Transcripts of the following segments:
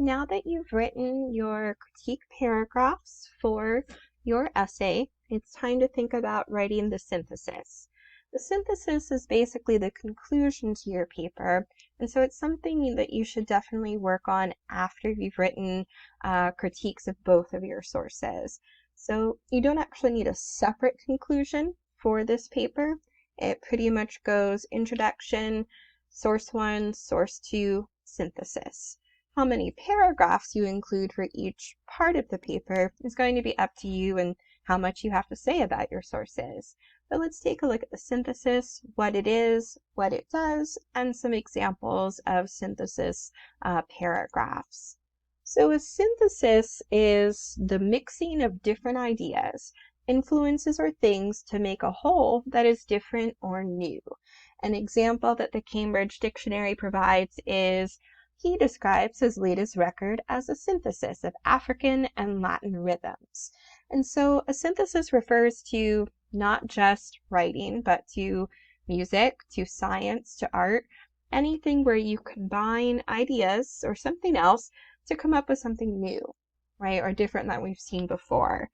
now that you've written your critique paragraphs for your essay, it's time to think about writing the synthesis. The synthesis is basically the conclusion to your paper, and so it's something that you should definitely work on after you've written critiques of both of your sources. So you don't actually need a separate conclusion for this paper. It pretty much goes introduction, source 1, source 2, synthesis. How many paragraphs you include for each part of the paper is going to be up to you and how much you have to say about your sources. But let's take a look at the synthesis, what it is, what it does, and some examples of synthesis paragraphs. So a synthesis is the mixing of different ideas, influences, or things to make a whole that is different or new. An example that the Cambridge Dictionary provides is, he describes his latest record as a synthesis of African and Latin rhythms. And so a synthesis refers to not just writing, but to music, to science, to art, anything where you combine ideas or something else to come up with something new, right, or different than we've seen before.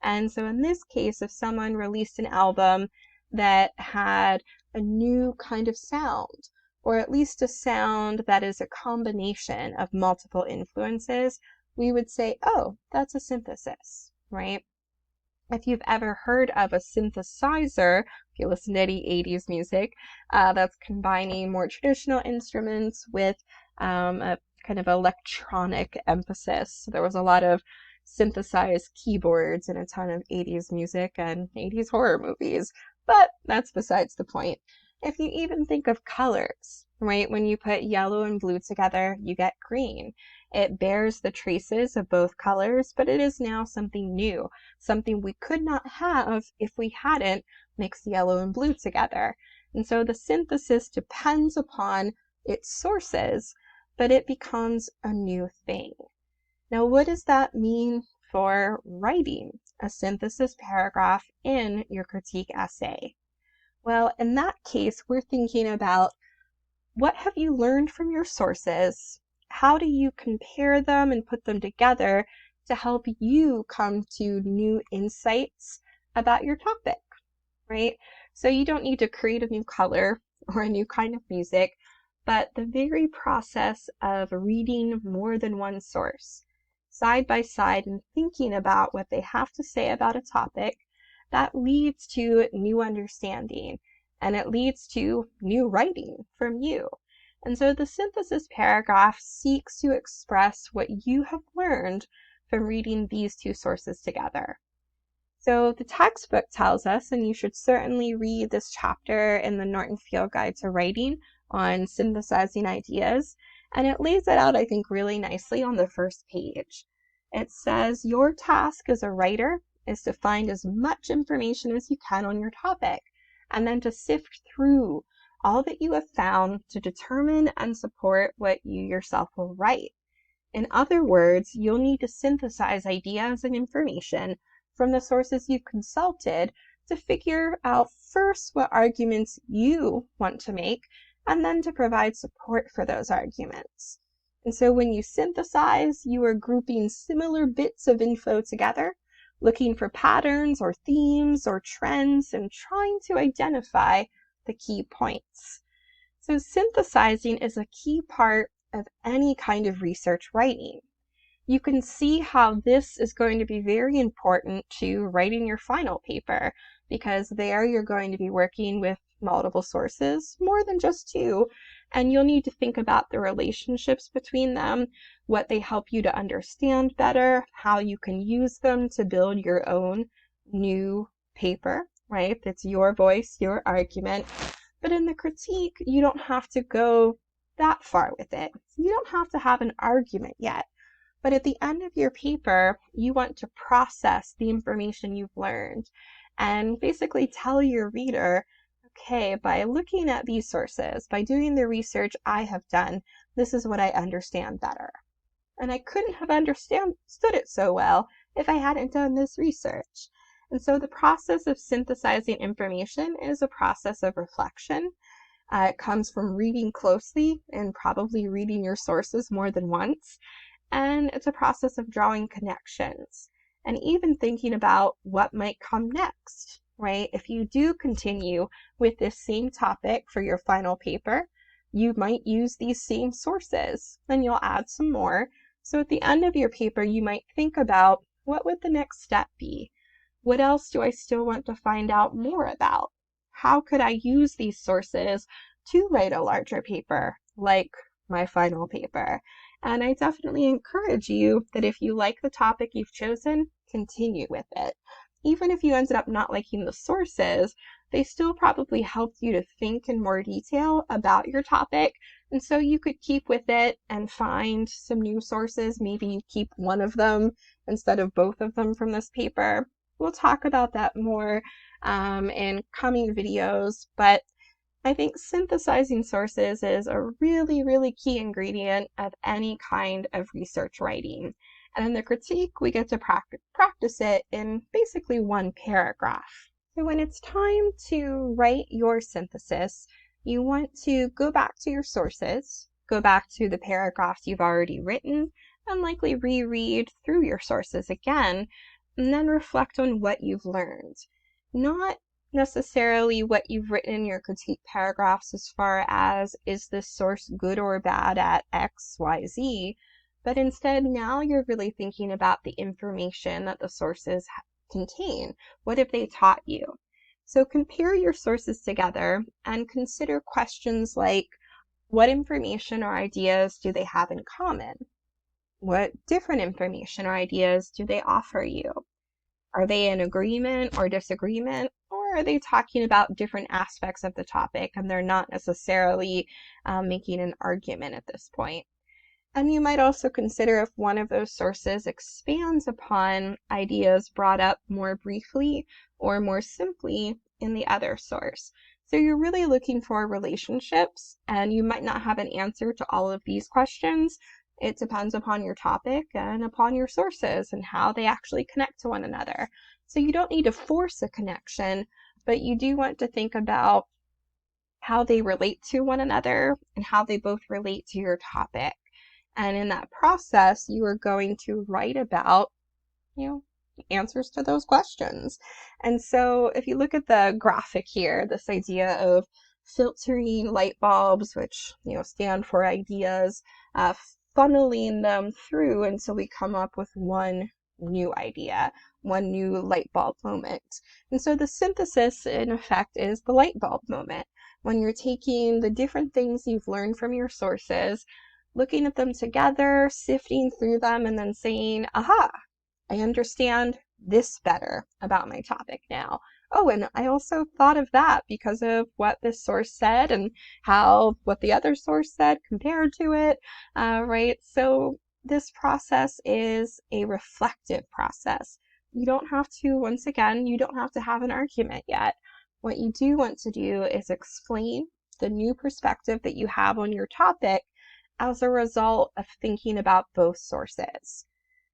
And so in this case, if someone released an album that had a new kind of sound, or at least a sound that is a combination of multiple influences, we would say, oh, that's a synthesis, right? If you've ever heard of a synthesizer, if you listen to any 80s music, that's combining more traditional instruments with a kind of electronic emphasis. So there was a lot of synthesized keyboards in a ton of 80s music and 80s horror movies, but that's besides the point. If you even think of colors, right? When you put yellow and blue together, you get green. It bears the traces of both colors, but it is now something new, something we could not have if we hadn't mixed yellow and blue together. And so the synthesis depends upon its sources, but it becomes a new thing. Now, what does that mean for writing a synthesis paragraph in your critique essay? Well, in that case, we're thinking about, what have you learned from your sources? How do you compare them and put them together to help you come to new insights about your topic, right? So you don't need to create a new color or a new kind of music, but the very process of reading more than one source, side by side, and thinking about what they have to say about a topic, that leads to new understanding, and it leads to new writing from you. And so the synthesis paragraph seeks to express what you have learned from reading these two sources together. So the textbook tells us, and you should certainly read this chapter in the Norton Field Guide to Writing on synthesizing ideas, and it lays it out, I think, really nicely on the first page. It says, your task as a writer is to find as much information as you can on your topic, and then to sift through all that you have found to determine and support what you yourself will write. In other words, you'll need to synthesize ideas and information from the sources you've consulted to figure out first what arguments you want to make, and then to provide support for those arguments. And so when you synthesize, you are grouping similar bits of info together, looking for patterns or themes or trends, and trying to identify the key points. So synthesizing is a key part of any kind of research writing. You can see how this is going to be very important to writing your final paper, because there you're going to be working with multiple sources, more than just two, and you'll need to think about the relationships between them, what they help you to understand better, how you can use them to build your own new paper, right? It's your voice, your argument. But in the critique, you don't have to go that far with it. You don't have to have an argument yet. But at the end of your paper, you want to process the information you've learned and basically tell your reader, okay, by looking at these sources, by doing the research I have done, this is what I understand better. And I couldn't have understood it so well if I hadn't done this research. And so the process of synthesizing information is a process of reflection. It comes from reading closely and probably reading your sources more than once. And it's a process of drawing connections and even thinking about what might come next, right? If you do continue with this same topic for your final paper, you might use these same sources and you'll add some more. So at the end of your paper, you might think about, what would the next step be? What else do I still want to find out more about? How could I use these sources to write a larger paper, like my final paper? And I definitely encourage you that if you like the topic you've chosen, continue with it. Even if you ended up not liking the sources, they still probably helped you to think in more detail about your topic. And so you could keep with it and find some new sources. Maybe you keep one of them instead of both of them from this paper. We'll talk about that more in coming videos, but I think synthesizing sources is a really, really key ingredient of any kind of research writing. And in the critique, we get to practice it in basically one paragraph. So when it's time to write your synthesis, you want to go back to your sources, go back to the paragraphs you've already written, and likely reread through your sources again, and then reflect on what you've learned. Not necessarily what you've written in your critique paragraphs as far as, is this source good or bad at X, Y, Z, but instead now you're really thinking about the information that the sources contain. What have they taught you? So compare your sources together and consider questions like, what information or ideas do they have in common? What different information or ideas do they offer you? Are they in agreement or disagreement? Or are they talking about different aspects of the topic and they're not necessarily making an argument at this point? And you might also consider if one of those sources expands upon ideas brought up more briefly or more simply in the other source. So you're really looking for relationships, and you might not have an answer to all of these questions. It depends upon your topic and upon your sources and how they actually connect to one another. So you don't need to force a connection, but you do want to think about how they relate to one another and how they both relate to your topic. And in that process, you are going to write about, answers to those questions. And so if you look at the graphic here, this idea of filtering light bulbs, which, stand for ideas, funneling them through until we come up with one new idea, one new light bulb moment. And so the synthesis, in effect, is the light bulb moment. When you're taking the different things you've learned from your sources, looking at them together, sifting through them, and then saying, aha, I understand this better about my topic now. Oh, and I also thought of that because of what this source said and how what the other source said compared to it, right? So this process is a reflective process. You don't have to, once again, you don't have to have an argument yet. What you do want to do is explain the new perspective that you have on your topic as a result of thinking about both sources.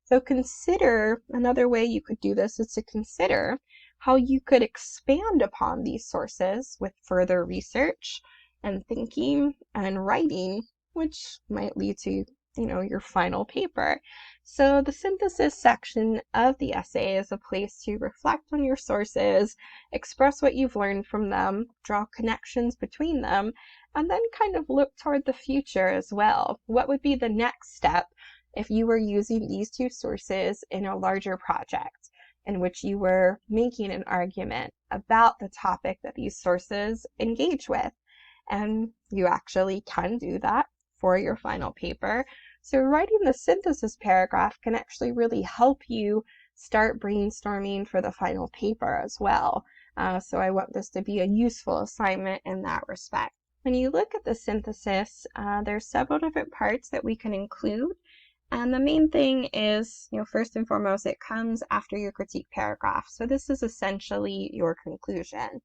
So consider, another way you could do this is to consider how you could expand upon these sources with further research and thinking and writing, which might lead to, your final paper. So the synthesis section of the essay is a place to reflect on your sources, express what you've learned from them, draw connections between them, and then kind of look toward the future as well. What would be the next step if you were using these two sources in a larger project in which you were making an argument about the topic that these sources engage with? And you actually can do that for your final paper. So writing the synthesis paragraph can actually really help you start brainstorming for the final paper as well. So I want this to be a useful assignment in that respect. When you look at the synthesis, there's several different parts that we can include. And the main thing is, first and foremost, it comes after your critique paragraph. So this is essentially your conclusion.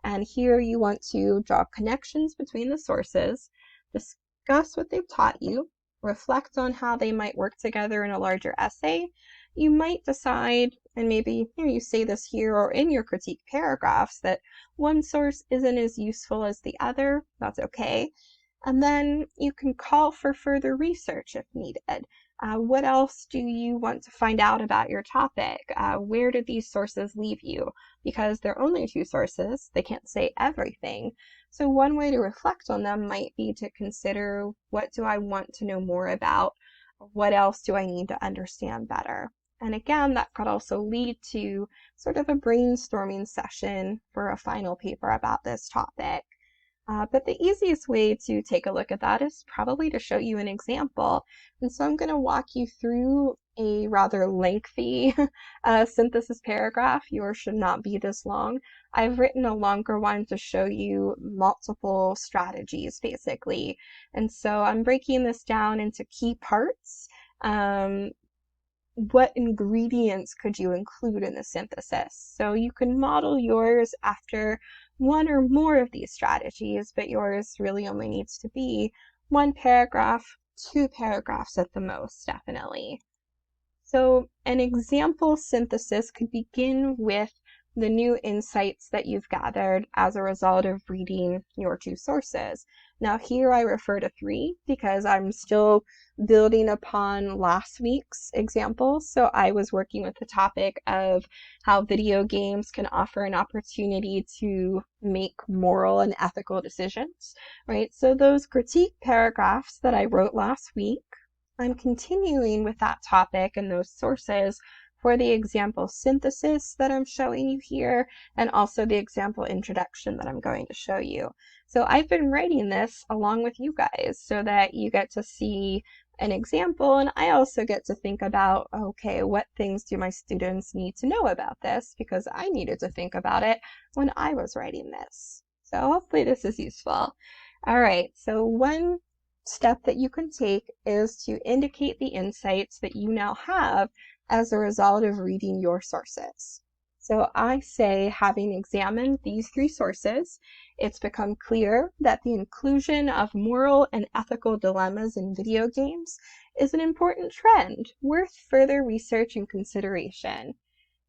And here you want to draw connections between the sources, discuss what they've taught you, reflect on how they might work together in a larger essay. You might decide, and maybe you say this here or in your critique paragraphs, that one source isn't as useful as the other. That's okay. And then you can call for further research if needed. What else do you want to find out about your topic? Where did these sources leave you? Because they're only two sources, they can't say everything. So one way to reflect on them might be to consider, what do I want to know more about? What else do I need to understand better? And again, that could also lead to sort of a brainstorming session for a final paper about this topic. But the easiest way to take a look at that is probably to show you an example. And so I'm going to walk you through a rather lengthy synthesis paragraph. Yours should not be this long. I've written a longer one to show you multiple strategies, basically. And so I'm breaking this down into key parts. What ingredients could you include in the synthesis? So you can model yours after one or more of these strategies, but yours really only needs to be one paragraph, two paragraphs at the most, definitely. So an example synthesis could begin with the new insights that you've gathered as a result of reading your two sources. Now here I refer to three because I'm still building upon last week's example. So I was working with the topic of how video games can offer an opportunity to make moral and ethical decisions, right? So those critique paragraphs that I wrote last week, I'm continuing with that topic and those sources for the example synthesis that I'm showing you here, and also the example introduction that I'm going to show you. So I've been writing this along with you guys so that you get to see an example, and I also get to think about, okay, what things do my students need to know about this? Because I needed to think about it when I was writing this. So hopefully this is useful. All right, so one step that you can take is to indicate the insights that you now have as a result of reading your sources. So I say, having examined these three sources, it's become clear that the inclusion of moral and ethical dilemmas in video games is an important trend worth further research and consideration.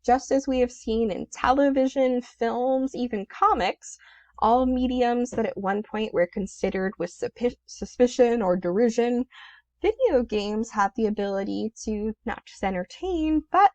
Just as we have seen in television, films, even comics, all mediums that at one point were considered with suspicion or derision, video games have the ability to not just entertain, but,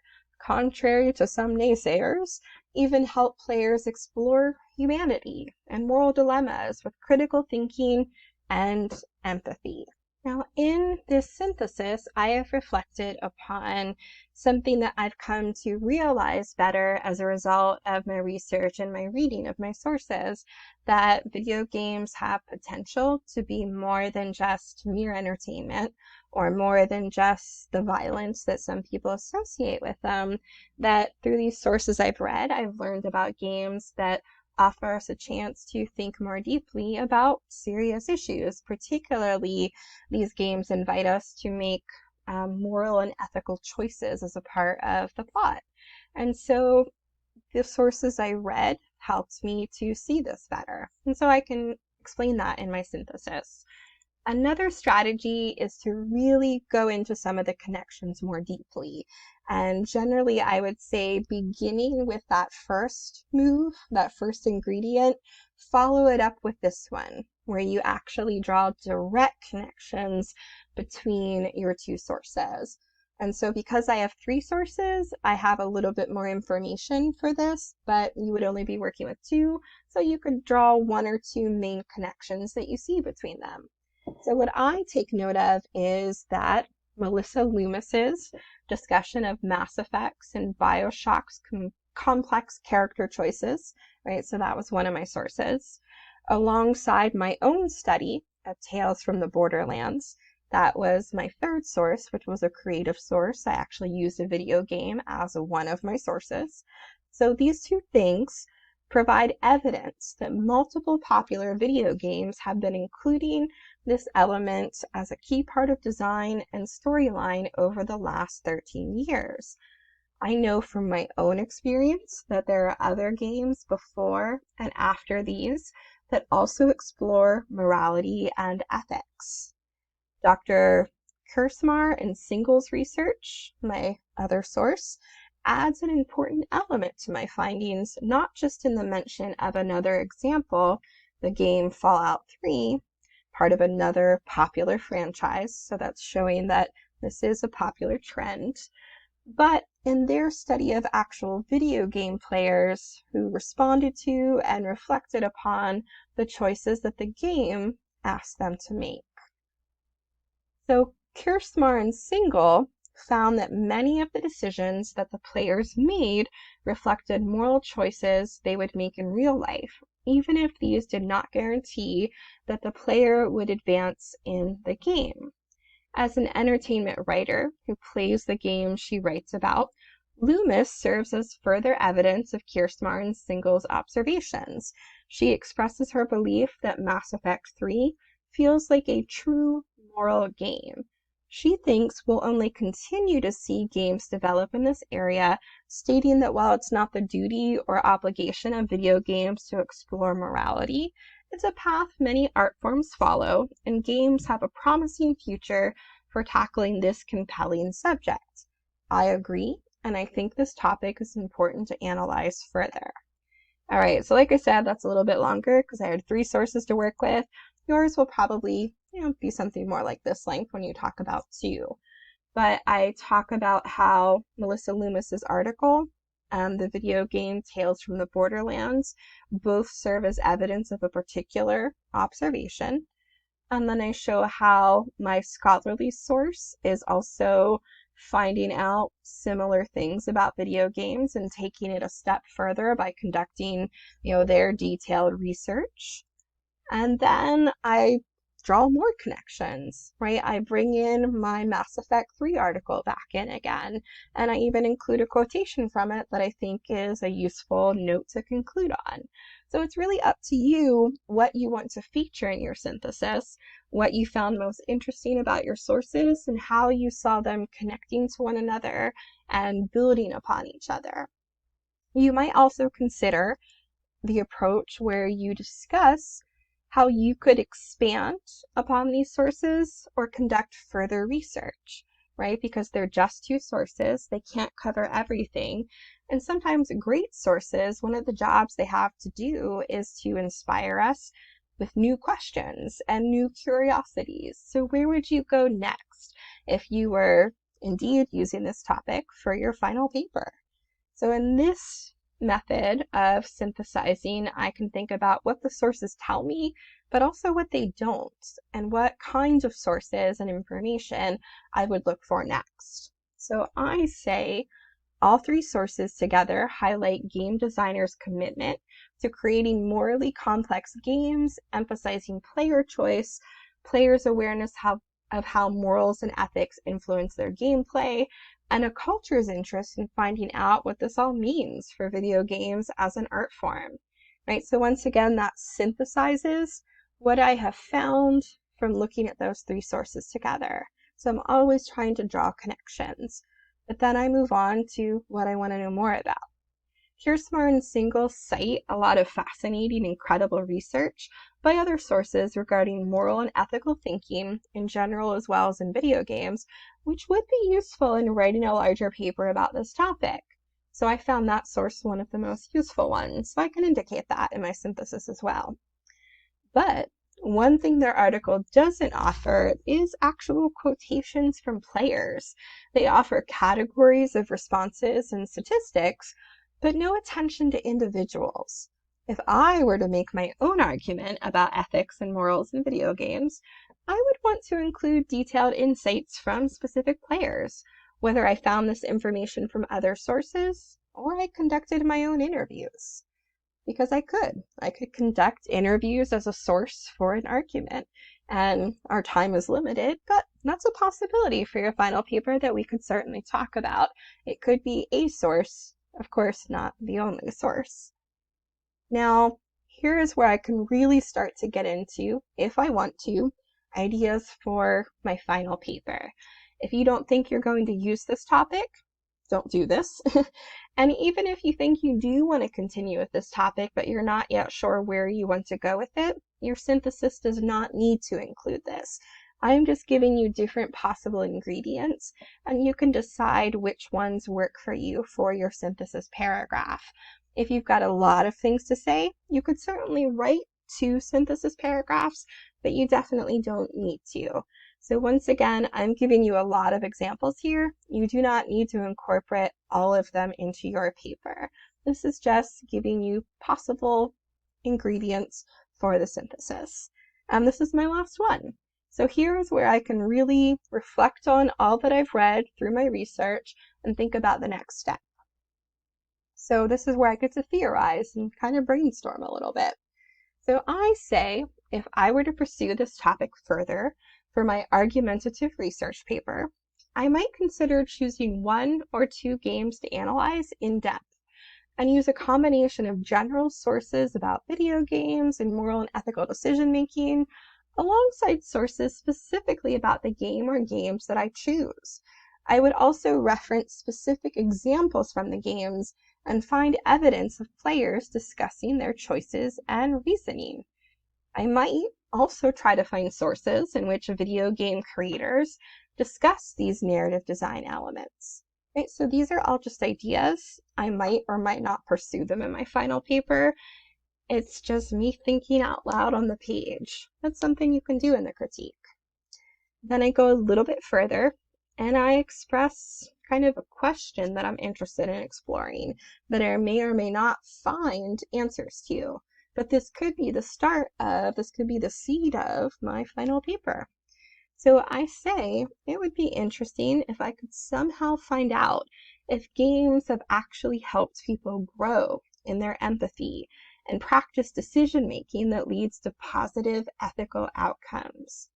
contrary to some naysayers, even help players explore humanity and moral dilemmas with critical thinking and empathy. Now, in this synthesis, I have reflected upon something that I've come to realize better as a result of my research and my reading of my sources, that video games have potential to be more than just mere entertainment or more than just the violence that some people associate with them. That through these sources I've read, I've learned about games that offer us a chance to think more deeply about serious issues. Particularly, these games invite us to make moral and ethical choices as a part of the plot. And so the sources I read helped me to see this better. And so I can explain that in my synthesis. Another strategy is to really go into some of the connections more deeply. And generally, I would say beginning with that first move, that first ingredient, follow it up with this one, where you actually draw direct connections between your two sources. And so because I have three sources, I have a little bit more information for this, but you would only be working with two, so you could draw one or two main connections that you see between them. So what I take note of is that Melissa Loomis's discussion of Mass Effect's and Bioshock's complex character choices, right? So that was one of my sources. Alongside my own study of Tales from the Borderlands, that was my third source, which was a creative source. I actually used a video game as one of my sources. So these two things provide evidence that multiple popular video games have been including this element as a key part of design and storyline over the last 13 years. I know from my own experience that there are other games before and after these that also explore morality and ethics. Dr. Kursmar and Single's research, my other source, adds an important element to my findings, not just in the mention of another example, the game Fallout 3, part of another popular franchise. So that's showing that This is a popular trend. But in their study of actual video game players who responded to and reflected upon the choices that the game asked them to make. So Kiersmar and Single found that many of the decisions that the players made reflected moral choices they would make in real life, even if these did not guarantee that the player would advance in the game. As an entertainment writer who plays the game she writes about, Loomis serves as further evidence of Kiersmar and Single's observations. She expresses her belief that Mass Effect 3 feels like a true moral game. She thinks we'll only continue to see games develop in this area, stating that while it's not the duty or obligation of video games to explore morality, it's a path many art forms follow, and games have a promising future for tackling this compelling subject. I agree, and I think this topic is important to analyze further. All right, so like I said, that's a little bit longer because I had 3 sources to work with. Yours will probably, be something more like this length when you talk about 2. But I talk about how Melissa Loomis's article and the video game Tales from the Borderlands both serve as evidence of a particular observation. And then I show how my scholarly source is also finding out similar things about video games and taking it a step further by conducting, their detailed research. And then I draw more connections, right? I bring in my Mass Effect 3 article back in again, and I even include a quotation from it that I think is a useful note to conclude on. So it's really up to you what you want to feature in your synthesis, what you found most interesting about your sources, and how you saw them connecting to one another and building upon each other. You might also consider the approach where you discuss how you could expand upon these sources or conduct further research, right? Because they're just 2 sources, they can't cover everything. And sometimes great sources, one of the jobs they have to do is to inspire us with new questions and new curiosities. So where would you go next if you were indeed using this topic for your final paper? So in this method of synthesizing, I can think about what the sources tell me, but also what they don't, and what kinds of sources and information I would look for next. So I say all 3 sources together highlight game designers' commitment to creating morally complex games, emphasizing player choice, players' awareness of how morals and ethics influence their gameplay, and a culture's interest in finding out what this all means for video games as an art form, right? So once again, that synthesizes what I have found from looking at those 3 sources together. So I'm always trying to draw connections, but then I move on to what I want to know more about. Kiersmar and Single cite a lot of fascinating and credible research by other sources regarding moral and ethical thinking in general as well as in video games, which would be useful in writing a larger paper about this topic. So I found that source one of the most useful ones, so I can indicate that in my synthesis as well. But one thing their article doesn't offer is actual quotations from players. They offer categories of responses and statistics, but no attention to individuals. If I were to make my own argument about ethics and morals in video games, I would want to include detailed insights from specific players, whether I found this information from other sources or I conducted my own interviews. Because I could conduct interviews as a source for an argument, and our time is limited, but that's a possibility for your final paper that we could certainly talk about. It could be a source, of course, not the only source. Now, here is where I can really start to get into, if I want to, ideas for my final paper. If you don't think you're going to use this topic, don't do this. And even if you think you do want to continue with this topic, but you're not yet sure where you want to go with it, your synthesis does not need to include this. I'm just giving you different possible ingredients, and you can decide which ones work for you for your synthesis paragraph. If you've got a lot of things to say, you could certainly write 2 synthesis paragraphs, but you definitely don't need to. So once again, I'm giving you a lot of examples here. You do not need to incorporate all of them into your paper. This is just giving you possible ingredients for the synthesis. And this is my last one. So here is where I can really reflect on all that I've read through my research and think about the next step. So this is where I get to theorize and kind of brainstorm a little bit. So I say, if I were to pursue this topic further for my argumentative research paper, I might consider choosing 1 or 2 games to analyze in depth and use a combination of general sources about video games and moral and ethical decision making, alongside sources specifically about the game or games that I choose. I would also reference specific examples from the games and find evidence of players discussing their choices and reasoning. I might also try to find sources in which video game creators discuss these narrative design elements. Right, so these are all just ideas. I might or might not pursue them in my final paper. It's just me thinking out loud on the page. That's something you can do in the critique. Then I go a little bit further and I express kind of a question that I'm interested in exploring that I may or may not find answers to. But this could be the seed of my final paper. So I say it would be interesting if I could somehow find out if games have actually helped people grow in their empathy and practice decision making that leads to positive ethical outcomes.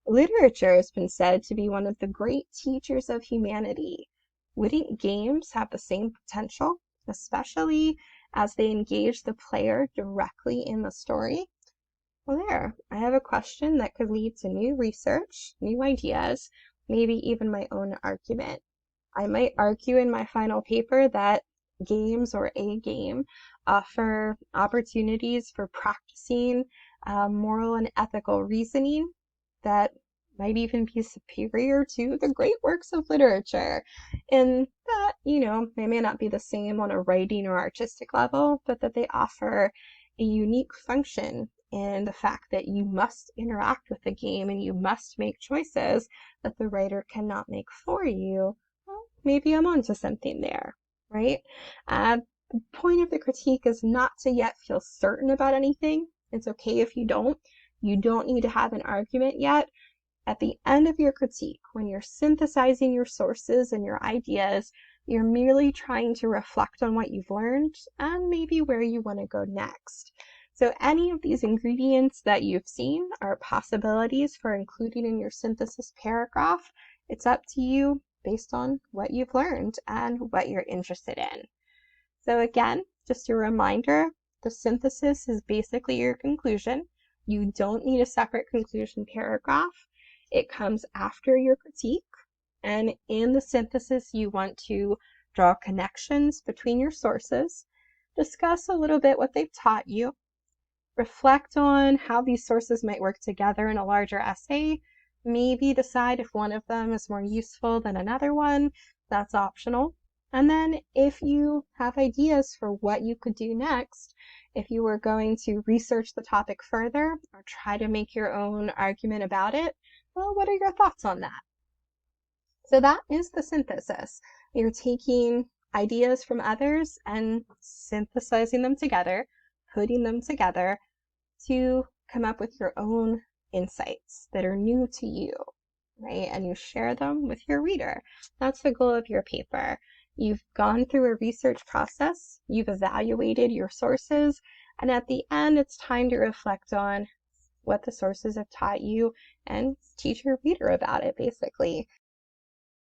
Literature has been said to be one of the great teachers of humanity. Wouldn't games have the same potential, especially as they engage the player directly in the story? Well, there, I have a question that could lead to new research, new ideas, maybe even my own argument. I might argue in my final paper that games or a game offer opportunities for practicing moral and ethical reasoning that might even be superior to the great works of literature. And that, they may not be the same on a writing or artistic level, but that they offer a unique function in the fact that you must interact with the game and you must make choices that the writer cannot make for you. Well, maybe I'm onto something there, right? The point of the critique is not to yet feel certain about anything. It's okay if you don't. You don't need to have an argument yet. At the end of your critique, when you're synthesizing your sources and your ideas, you're merely trying to reflect on what you've learned and maybe where you want to go next. So any of these ingredients that you've seen are possibilities for including in your synthesis paragraph. It's up to you based on what you've learned and what you're interested in. So again, just a reminder, the synthesis is basically your conclusion. You don't need a separate conclusion paragraph. It comes after your critique. And in the synthesis, you want to draw connections between your sources, discuss a little bit what they've taught you, reflect on how these sources might work together in a larger essay, maybe decide if one of them is more useful than another one. That's optional. And then if you have ideas for what you could do next, if you were going to research the topic further or try to make your own argument about it, well, what are your thoughts on that? So that is the synthesis. You're taking ideas from others and synthesizing them together, putting them together to come up with your own insights that are new to you, right? And you share them with your reader. That's the goal of your paper. You've gone through a research process, you've evaluated your sources, and at the end, it's time to reflect on what the sources have taught you and teach your reader about it, basically.